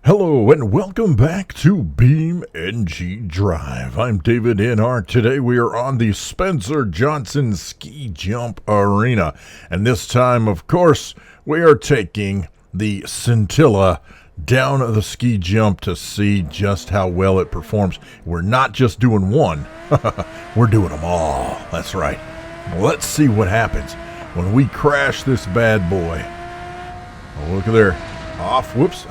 Hello and welcome back to BeamNG Drive. I'm David Inhart. Today we are on the Spencer Johnson Ski Jump Arena. And this time, of course, we are taking the Scintilla down the ski jump to see just how well it performs. We're not just doing one, we're doing them all. That's right. Let's see what happens when we crash this bad boy. Oh, look at there. Off. Whoops.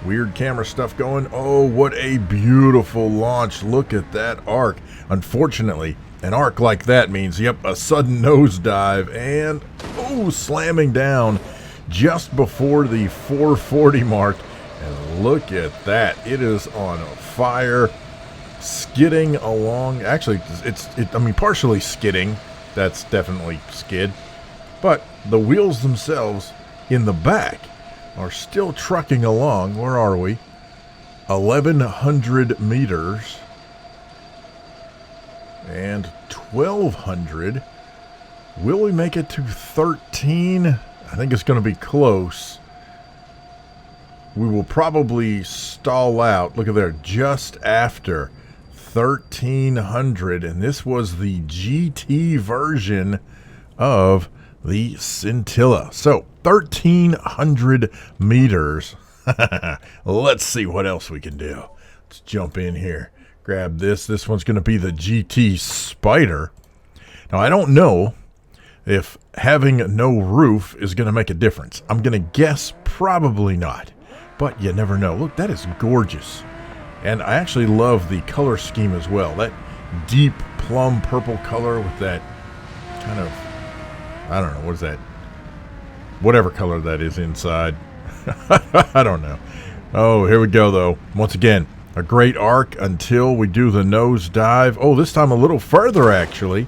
Weird camera stuff going. Oh, what a beautiful launch. Look at that arc. Unfortunately, an arc like that means, a sudden nosedive and, slamming down just before the 440 mark. And look at that. It is on fire, skidding along. Actually, partially skidding. That's definitely skid. But the wheels themselves in the back are still trucking along. Where are we? 1,100 meters and 1,200. Will we make it to 13? I think it's going to be close. We will probably stall out. Look at there, just after 1,300, and this was the GT version of the Scintilla. So 1,300 meters. Let's see what else we can do. Let's jump in here. Grab this. This one's going to be the GT Spider. Now, I don't know if having no roof is going to make a difference. I'm going to guess probably not, but you never know. Look, that is gorgeous. And I actually love the color scheme as well. That deep plum purple color with that kind of, I don't know, what is that? Whatever color that is inside. I don't know. Oh, here we go, though. Once again, a great arc until we do the nose dive. Oh, this time a little further, actually.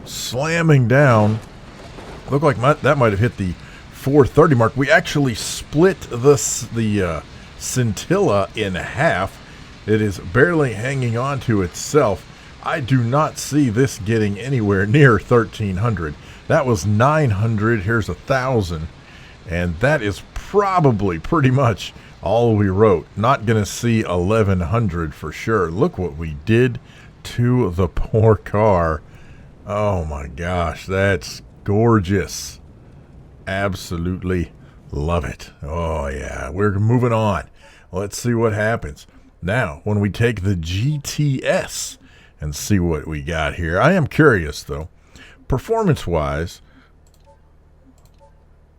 Slamming down. Looked like that might have hit the 430 mark. We actually split the Scintilla in half. It is barely hanging on to itself. I do not see this getting anywhere near 1,300. That was 900. Here's 1,000. And that is probably pretty much all we wrote. Not going to see 1,100 for sure. Look what we did to the poor car. Oh my gosh, that's gorgeous. Absolutely love it. Oh yeah, we're moving on. Let's see what happens. Now, when we take the GTS and see what we got here. I am curious though. Performance-wise,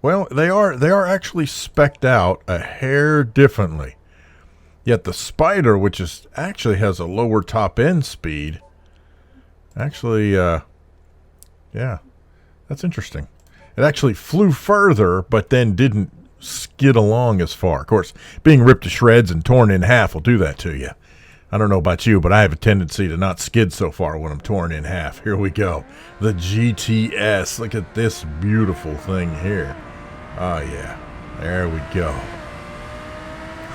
well, they are actually spec'd out a hair differently. Yet the Spider, which actually has a lower top end speed, actually, yeah, that's interesting. It actually flew further, but then didn't skid along as far. Of course, being ripped to shreds and torn in half will do that to you. I don't know about you, but I have a tendency to not skid so far when I'm torn in half. Here we go. The GTS. Look at this beautiful thing here. Oh, yeah. There we go.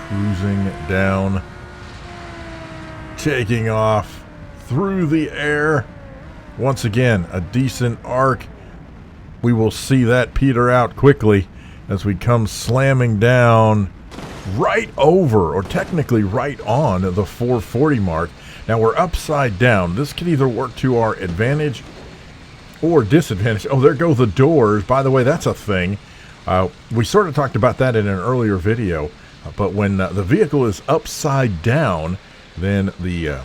Cruising down. Taking off through the air. Once again, a decent arc. We will see that peter out quickly as we come slamming down right over, or technically right on, the 440 mark. Now we're upside down. This could either work to our advantage or disadvantage. Oh, there go the doors. By the way, that's a thing. We sort of talked about that in an earlier video, but when the vehicle is upside down, then the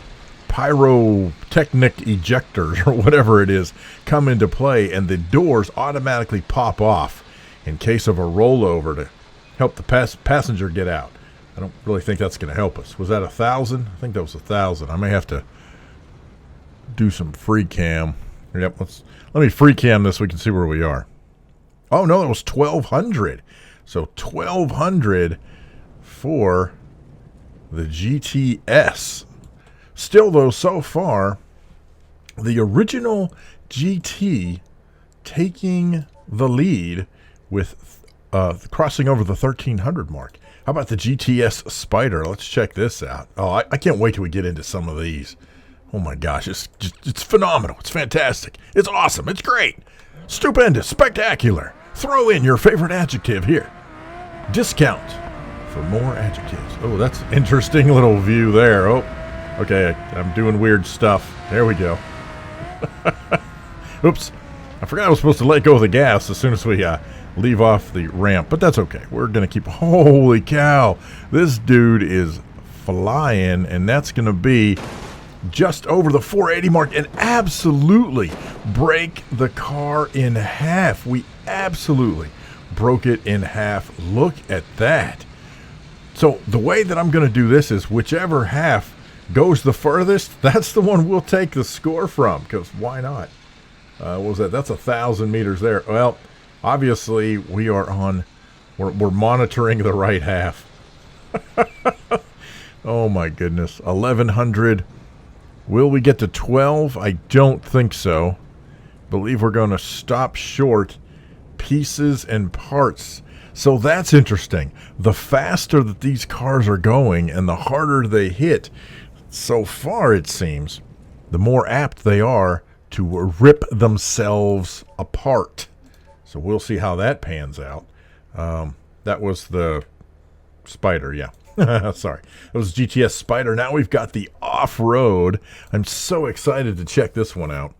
pyrotechnic ejectors, or whatever it is, come into play, and the doors automatically pop off in case of a rollover to help the passenger get out. I don't really think that's going to help us. Was that 1,000? I think that was 1,000. I may have to do some free cam. Yep, let me free cam this so we can see where we are. Oh no, that was 1,200. So 1,200 for the GTS. Still though, so far, the original GT taking the lead with crossing over the 1,300 mark. How about the GTS Spider? Let's check this out. Oh, I can't wait till we get into some of these. Oh my gosh, it's phenomenal. It's fantastic. It's awesome. It's great. Stupendous. Spectacular. Throw in your favorite adjective here. Discount for more adjectives. Oh, that's an interesting little view there. Oh, okay, I'm doing weird stuff. There we go. Oops, I forgot I was supposed to let go of the gas as soon as we leave off the ramp, but that's okay. We're going to keep... Holy cow, this dude is flying, and that's going to be just over the 480 mark and absolutely break the car in half. We absolutely broke it in half. Look at that. So the way that I'm going to do this is whichever half goes the furthest, that's the one we'll take the score from, because why not? What was that? That's 1,000 meters there. Well, obviously we are on, we're monitoring the right half. Oh my goodness. 1,100. Will we get to 12? I don't think so. Believe we're going to stop short pieces and parts. So that's interesting. The faster that these cars are going and the harder they hit, so far it seems, the more apt they are to rip themselves apart. So we'll see how that pans out. That was the Spider, yeah. Sorry. It was GTS Spider. Now we've got the off-road. I'm so excited to check this one out.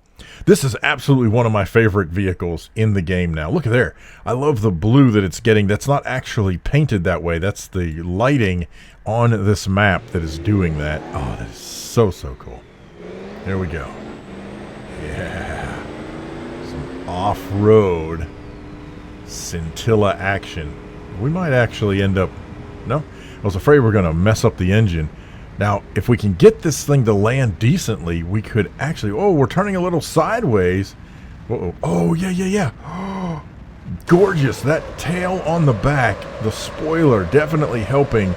This is absolutely one of my favorite vehicles in the game now. Look at there. I love the blue that it's getting. That's not actually painted that way. That's the lighting on this map that is doing that. Oh, that is so, so cool. There we go. Yeah. Some off-road scintilla action. We might actually end up... No? I was afraid we're going to mess up the engine. Now, if we can get this thing to land decently, we could actually... Oh, we're turning a little sideways. Uh-oh. Oh, yeah. Gorgeous. That tail on the back, the spoiler, definitely helping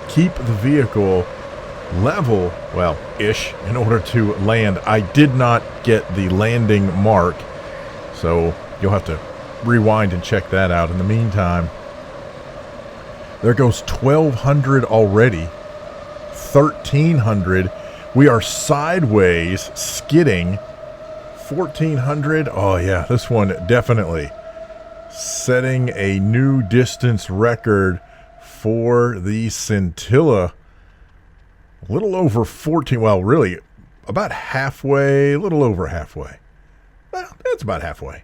keep the vehicle level, well, ish, in order to land. I did not get the landing mark, so you'll have to rewind and check that out. In the meantime, there goes 1,200 already. 1,300. We are sideways, skidding. 1,400. Oh, yeah, this one definitely setting a new distance record for the Scintilla. A little over 14. Well, really, about halfway, a little over halfway. Well, that's about halfway.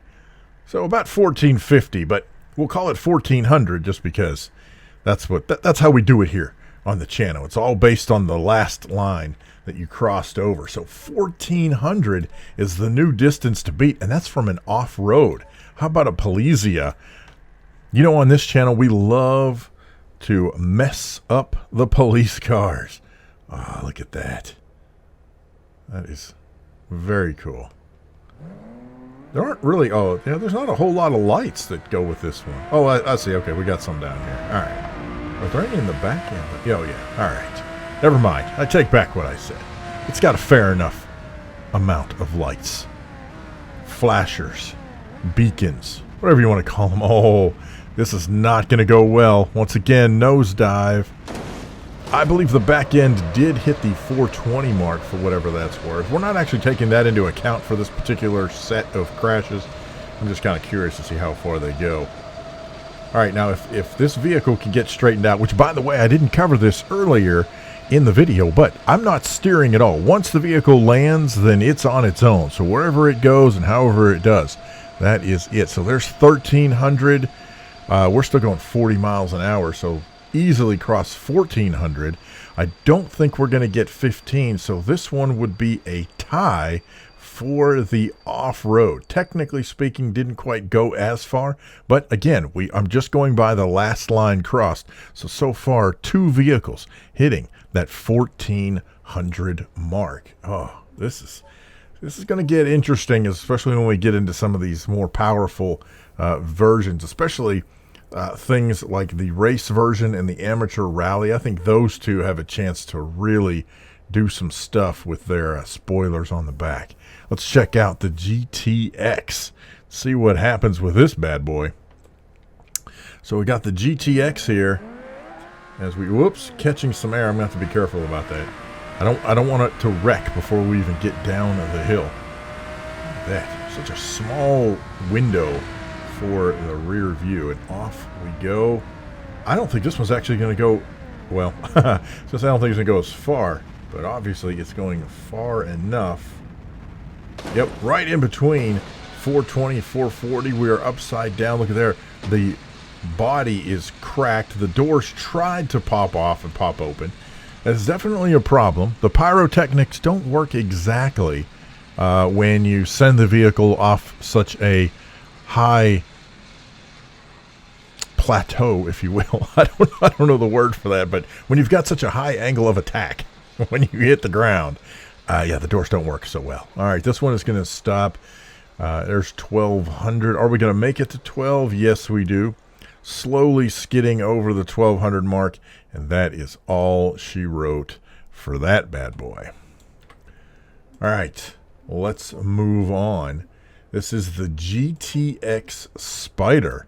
So about 1,450, but we'll call it 1,400 just because that's how we do it here on the channel. It's all based on the last line that you crossed over. So 1,400 is the new distance to beat, and that's from an off-road. How about a Polizia? You know, on this channel, we love to mess up the police cars. Oh, look at that. That is very cool. There aren't really... Oh, yeah, there's not a whole lot of lights that go with this one. Oh, I see. Okay, we got some down here. All right. Are there any in the back end? Oh, yeah. All right. Never mind. I take back what I said. It's got a fair enough amount of lights. Flashers. Beacons. Whatever you want to call them. Oh, this is not going to go well. Once again, nosedive. I believe the back end did hit the 420 mark for whatever that's worth. We're not actually taking that into account for this particular set of crashes. I'm just kind of curious to see how far they go. All right, now if this vehicle can get straightened out, which, by the way, I didn't cover this earlier in the video, but I'm not steering at all. Once the vehicle lands, then it's on its own. So wherever it goes and however it does, that is it. So there's 1,300. We're still going 40 miles an hour, so easily cross 1,400. I don't think we're going to get 15, so this one would be a tie for the off-road. Technically speaking, didn't quite go as far, but again, I'm just going by the last line crossed. So far, 2 vehicles hitting that 1,400 mark. Oh, this is going to get interesting, especially when we get into some of these more powerful versions, especially things like the race version and the amateur rally. I think those two have a chance to really do some stuff with their spoilers on the back. Let's check out the GTX. See what happens with this bad boy. So we got the GTX here. As we, whoops, catching some air. I'm gonna have to be careful about that. I don't want it to wreck before we even get down the hill. Look at that. Such a small window for the rear view, and off we go. I don't think this one's actually going to go, well, since I don't think it's going to go as far, but obviously it's going far enough. Yep, right in between 420, 440. We are upside down. Look at there. The body is cracked. The doors tried to pop off and pop open. That's definitely a problem. The pyrotechnics don't work exactly when you send the vehicle off such a high plateau, if you will. I don't know the word for that, but when you've got such a high angle of attack when you hit the ground, yeah, the doors don't work so well. All right, this one is going to stop. There's 1,200. Are we going to make it to 12? Yes, we do. Slowly skidding over the 1,200 mark, and that is all she wrote for that bad boy. All right, let's move on. This is the GTX Spider.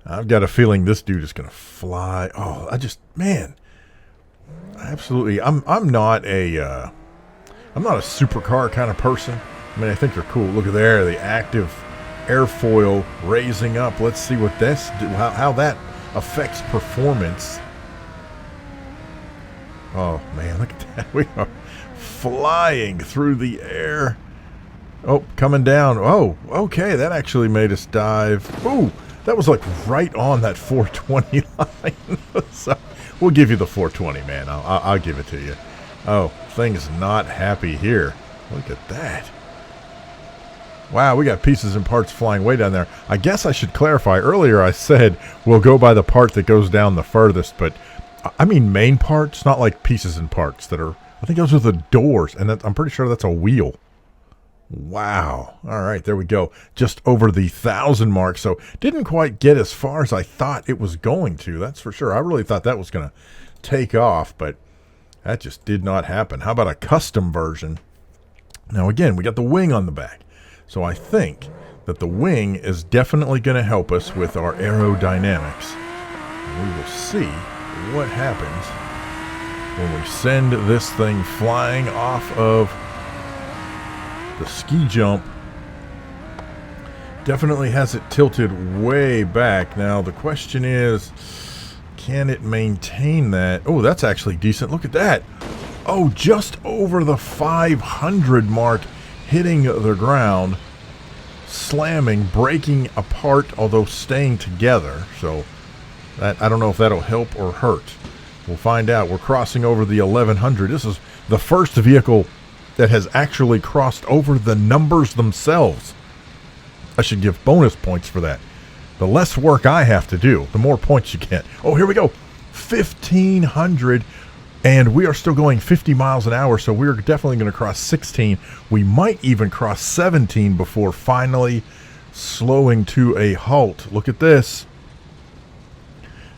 I've got a feeling this dude is going to fly. Oh, man, absolutely. I'm not a supercar kind of person. I mean, I think they're cool. Look at there, the active airfoil raising up. Let's see what this how that affects performance. Oh man, look at that. We are flying through the air. Oh, coming down. Oh, okay, that actually made us dive. Ooh, that was like right on that 420 line. So we'll give you the 420, man. I'll give it to you. Oh, thing's not happy here. Look at that. Wow, we got pieces and parts flying way down there. I guess I should clarify. Earlier I said we'll go by the part that goes down the furthest, but I mean main parts, not like pieces and parts that are, I think those are the doors, and I'm pretty sure that's a wheel. Wow. All right, there we go. Just over the 1,000 mark, so didn't quite get as far as I thought it was going to, that's for sure. I really thought that was going to take off, but that just did not happen. How about a custom version? Now again, we got the wing on the back. So I think that the wing is definitely going to help us with our aerodynamics. And we will see what happens when we send this thing flying off of the ski jump. Definitely has it tilted way back. Now the question is, can it maintain that? Oh, that's actually decent. Look at that. Oh, just over the 500 mark, hitting the ground, slamming, breaking apart, although staying together. So that, I don't know if that'll help or hurt. We'll find out. We're crossing over the 1,100. This is the first vehicle that has actually crossed over the numbers themselves. I should give bonus points for that. The less work I have to do, the more points you get. Oh, here we go. 1,500. And we are still going 50 miles an hour, so we're definitely going to cross 16. We might even cross 17 before finally slowing to a halt. Look at this.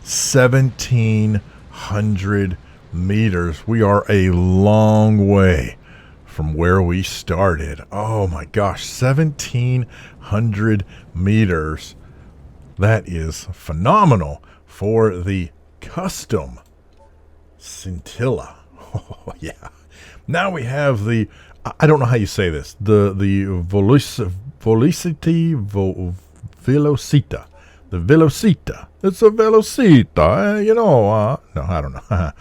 1,700 meters. We are a long way from where we started. Oh my gosh, 1,700 meters. That is phenomenal for the custom Scintilla. Oh, yeah. Now we have the, I don't know how you say this, the Velocita. The Velocita. It's a Velocita, no, I don't know.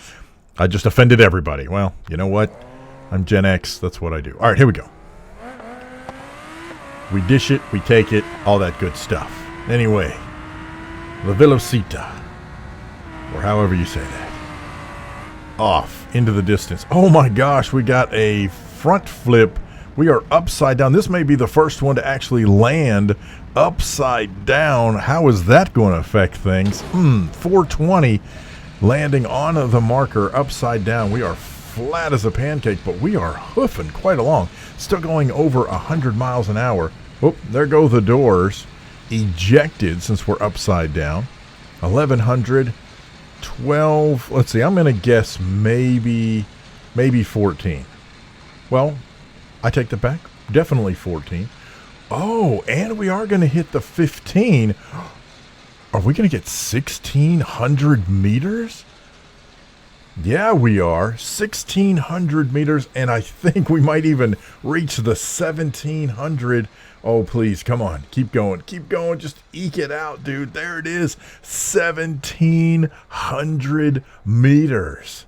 I just offended everybody. Well, you know what? I'm Gen X. That's what I do. All right, here we go. We dish it, we take it, all that good stuff. Anyway, the Velocita, or however you say that. Off into the distance. Oh my gosh, we got a front flip. We are upside down. This may be the first one to actually land upside down. How is that going to affect things? 420 landing on the marker upside down. We are flat as a pancake, but we are hoofing quite along. Still going over 100 miles an hour. Oh, there go the doors. Ejected since we're upside down. 1,100. 12, let's see, I'm going to guess maybe 14. Well, I take that back. Definitely 14. Oh, and we are going to hit the 15. Are we going to get 1,600 meters? Yeah, we are. 1,600 meters, and I think we might even reach the 1,700. Oh, please, come on. Keep going. Keep going. Just eke it out, dude. There it is. 1,700 meters.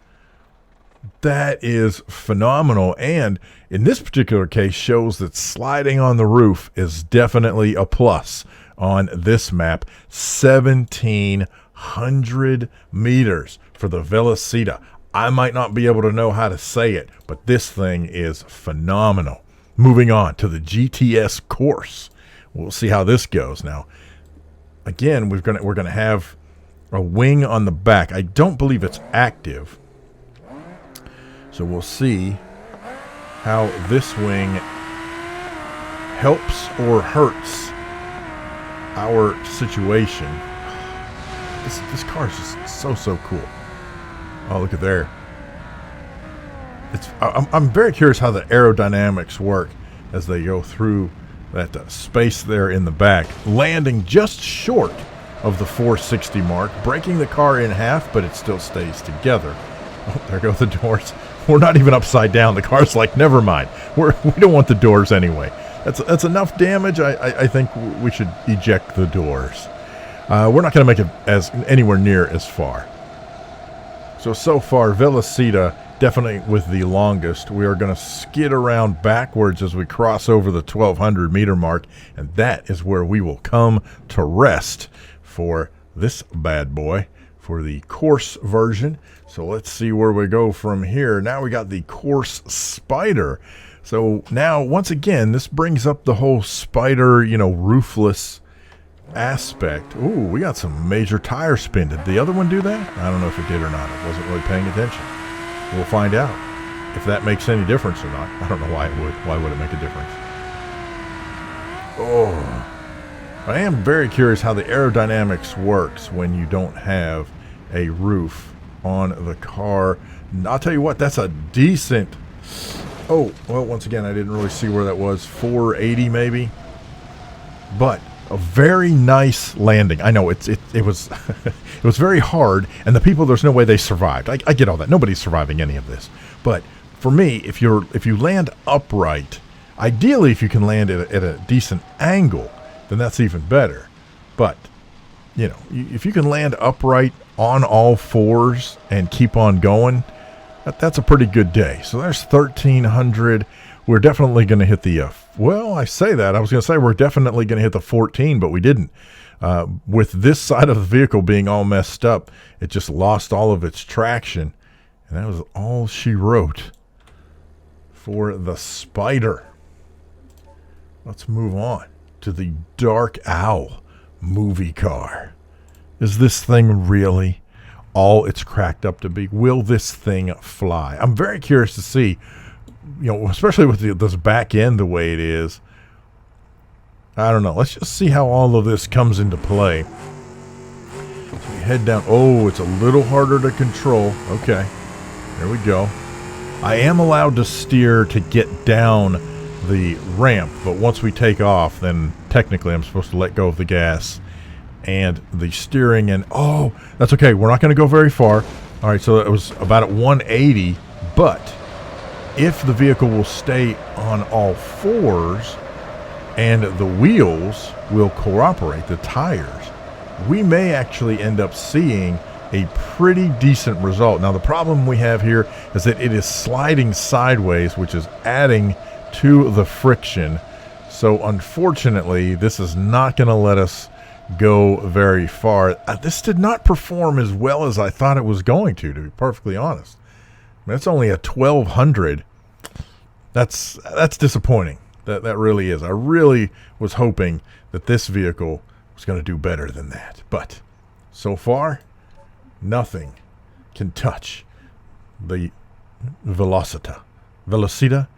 That is phenomenal, and in this particular case shows that sliding on the roof is definitely a plus on this map. 1,700 meters for the Velocita. I might not be able to know how to say it, but this thing is phenomenal. Moving on to the GTS course. We'll see how this goes. Now, again, we're gonna have a wing on the back. I don't believe it's active. So we'll see how this wing helps or hurts our situation. This car is just so cool. Oh, look at there. I'm very curious how the aerodynamics work as they go through that space there in the back, landing just short of the 460 mark, breaking the car in half, but it still stays together. Oh, there go the doors. We're not even upside down. The car's like, never mind. We don't want the doors anyway. That's enough damage. I think we should eject the doors. We're not going to make it anywhere near as far. So far, Velocita definitely with the longest. We are going to skid around backwards as we cross over the 1,200 meter mark, and that is where we will come to rest for this bad boy, for the course version. So let's see where we go from here. Now we got the Course Spider. So now, once again, this brings up the whole Spider, roofless aspect. Ooh, we got some major tire spin. Did the other one do that? I don't know if it did or not. I wasn't really paying attention. We'll find out if that makes any difference or not. I don't know why it would. Why would it make a difference? Oh, I am very curious how the aerodynamics works when you don't have a roof on the car. I'll tell you what, that's a decent... Oh, well, once again, I didn't really see where that was. 480 maybe. But a very nice landing. I know it was it was very hard, and the people, there's no way they survived. I get all that. Nobody's surviving any of this. But for me, if you land upright, ideally if you can land at a decent angle, then that's even better. But if you can land upright on all fours and keep on going, that's a pretty good day. So there's 1,300. We're definitely going to hit the, I say that. I was going to say we're definitely going to hit the 14, but we didn't. With this side of the vehicle being all messed up, it just lost all of its traction. And that was all she wrote for the Spider. Let's move on to the Dark Owl movie car. Is this thing really all it's cracked up to be? Will this thing fly? I'm very curious to see, especially with this back end the way it is. I don't know. Let's just see how all of this comes into play. So we head down. Oh, it's a little harder to control. Okay. There we go. I am allowed to steer to get down the ramp, but once we take off, then technically I'm supposed to let go of the gas and the steering, and oh, that's okay. We're not going to go very far. All right, so it was about at 180, but if the vehicle will stay on all fours and the wheels will cooperate, the tires, we may actually end up seeing a pretty decent result. Now, the problem we have here is that it is sliding sideways, which is adding to the friction. So unfortunately, this is not going to let us go very far. This did not perform as well as I thought it was going to be perfectly honest. That's only a 1,200. That's disappointing. That really is. I really was hoping that this vehicle was going to do better than that. But so far, nothing can touch the Velocita. Velocita?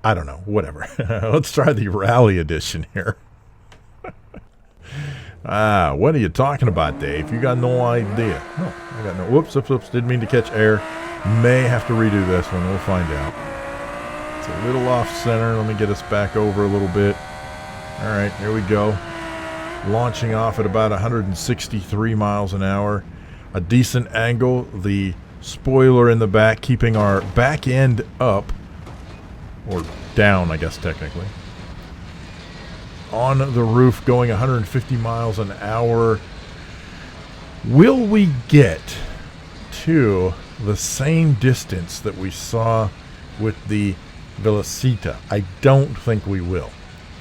I don't know. Whatever. Let's try the Rally Edition here. What are you talking about, Dave? You got no idea. No, I got no. Whoops. Didn't mean to catch air. May have to redo this one. We'll find out. It's a little off center. Let me get us back over a little bit. All right, here we go. Launching off at about 163 miles an hour. A decent angle. The spoiler in the back, keeping our back end up, or down, I guess technically. On the roof, going 150 miles an hour. Will we get to the same distance that we saw with the Velocita? I don't think we will.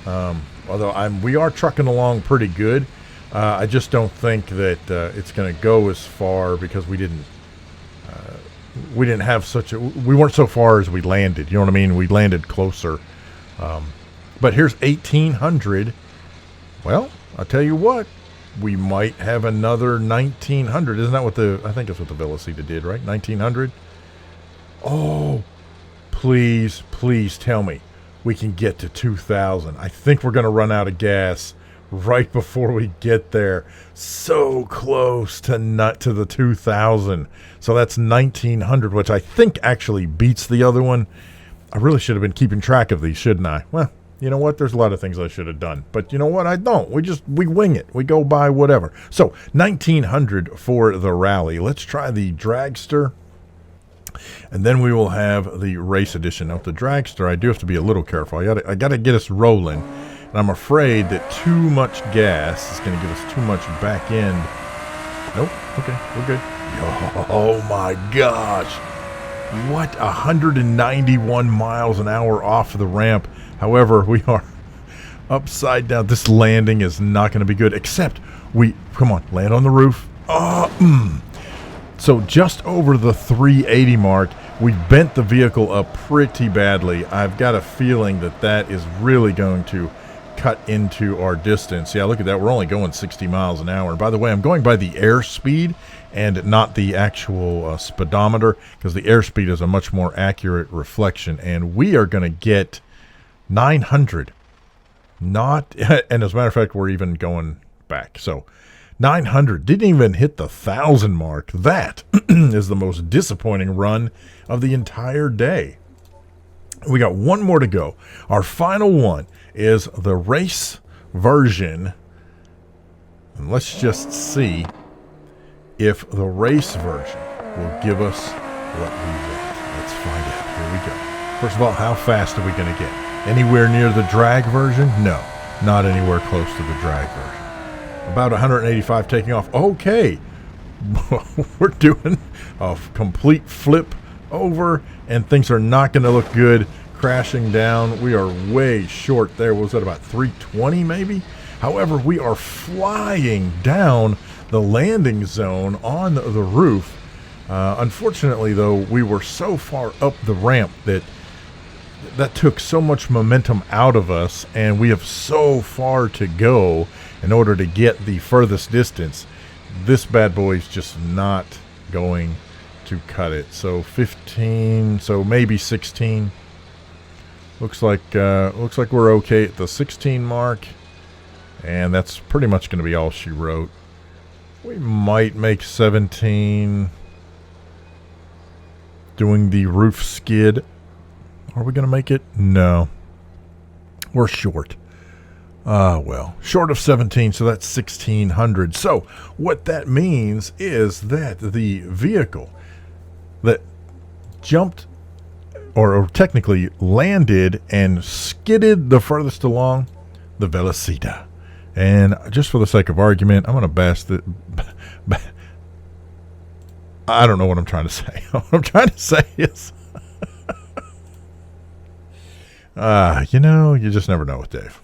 Although we are trucking along pretty good. I just don't think that it's going to go as far because we didn't have we weren't so far as we landed. You know what I mean? We landed closer. But here's 1800. Well, I'll tell you what, we might have another 1900. Isn't that what I think that's what the Velocita did, right? 1900. Oh, please tell me we can get to 2000. I think we're going to run out of gas right before we get there. So close to the 2000. So that's 1900, which I think actually beats the other one. I really should have been keeping track of these, shouldn't I? Well, you know what? There's a lot of things I should have done. But you know what? I don't. We wing it. We go by whatever. So 1900 for the rally. Let's try the dragster. And then we will have the race edition. Now, with the dragster, I do have to be a little careful. I got to get us rolling. And I'm afraid that too much gas is going to give us too much back end. Nope. Okay, we're good. Oh my gosh. What? 191 miles an hour off the ramp. However, we are upside down. This landing is not going to be good, except come on, land on the roof. So just over the 380 mark, we bent the vehicle up pretty badly. I've got a feeling that is really going to cut into our distance. Yeah, look at that. We're only going 60 miles an hour. By the way, I'm going by the airspeed and not the actual speedometer, because the airspeed is a much more accurate reflection. And we are going to get 900. And as a matter of fact, we're even going back. So 900. Didn't even hit the 1,000 mark. That is the most disappointing run of the entire day. We got one more to go. Our final one is the race version. And let's just see if the race version will give us what we want. Let's find out. Here we go. First of all, how fast are we going to get? Anywhere near the drag version? No, not anywhere close to the drag version. About 185 taking off. Okay. We're doing a complete flip over, and things are not going to look good. Crashing down. We are way short there. Was that about 320 maybe? However, we are flying down the landing zone on the roof. Unfortunately, though, we were so far up the ramp that took so much momentum out of us, and we have so far to go in order to get the furthest distance. This bad boy is just not going to cut it. So 15, so maybe 16. Looks like we're okay at the 16 mark, and that's pretty much going to be all she wrote. We might make 17 doing the roof skid. Are we going to make it? No. We're short. Well, short of 17, so that's 1,600. So what that means is that the vehicle that jumped or technically landed and skidded the furthest along, the Velocita. And just for the sake of argument, I'm going to bash the... I don't know what I'm trying to say. What I'm trying to say is... you just never know with Dave.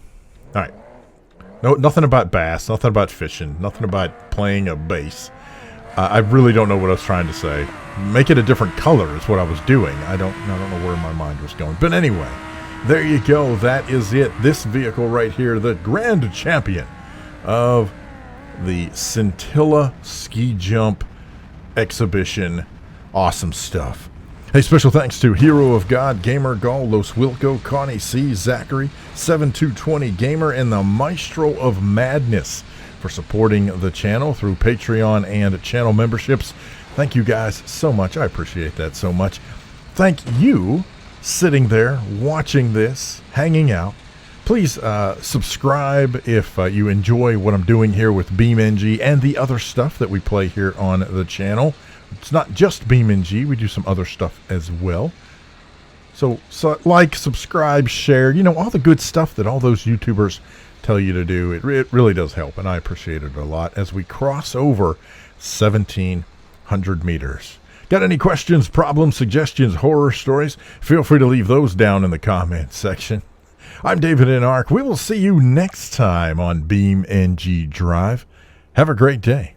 All right. No, nothing about bass, nothing about fishing, nothing about playing a bass. I really don't know what I was trying to say. Make it a different color is what I was doing. I don't know where my mind was going. But anyway, there you go. That is it. This vehicle right here, the grand champion of the Scintilla Ski Jump Exhibition. Awesome stuff. Hey, special thanks to Hero of God, Gamer Gall, Los Wilco, Connie C, Zachary, 7220 Gamer, and the Maestro of Madness for supporting the channel through Patreon and channel memberships. Thank you guys so much. I appreciate that so much. Thank you sitting there watching this, hanging out. Please subscribe if you enjoy what I'm doing here with BeamNG and the other stuff that we play here on the channel. it's not just BeamNG. We do some other stuff as well. So like, subscribe, share, all the good stuff that all those YouTubers tell you to do. It really does help, and I appreciate it a lot as we cross over 1,700 meters. Got any questions, problems, suggestions, horror stories? Feel free to leave those down in the comments section. I'm David N. Ark. We will see you next time on BeamNG Drive. Have a great day.